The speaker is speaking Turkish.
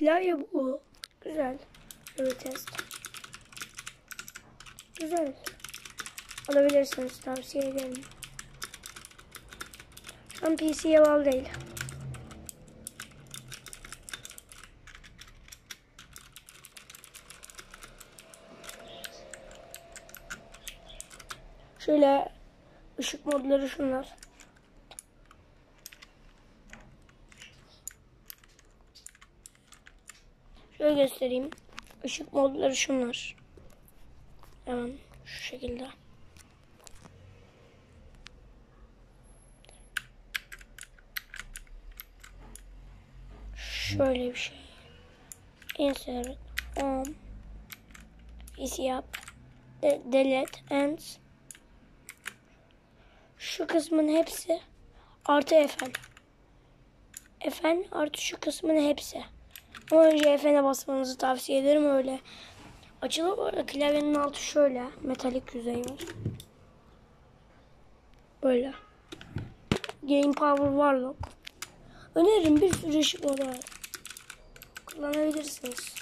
Klavye bu. Güzel. Şöyle test. Güzel. Alabilirsiniz, tavsiye ederim. Şu an PC'ye bağlı değil. Şöyle ışık modları şunlar. Şöyle göstereyim. Işık modları şunlar. Hemen şu şekilde. Şöyle bir şey. Insert on PC yap. Delete and şu kısmın hepsi artı Fn. Fn artı şu kısmın hepsi. Ama önce Fn'e basmanızı tavsiye ederim, öyle. Açılır bu arada. Klavyenin altı şöyle. Metalik yüzey var. Böyle. Game Power Warlock. Öneririm, bir sürü ışık modu var. Kullanabilirsiniz.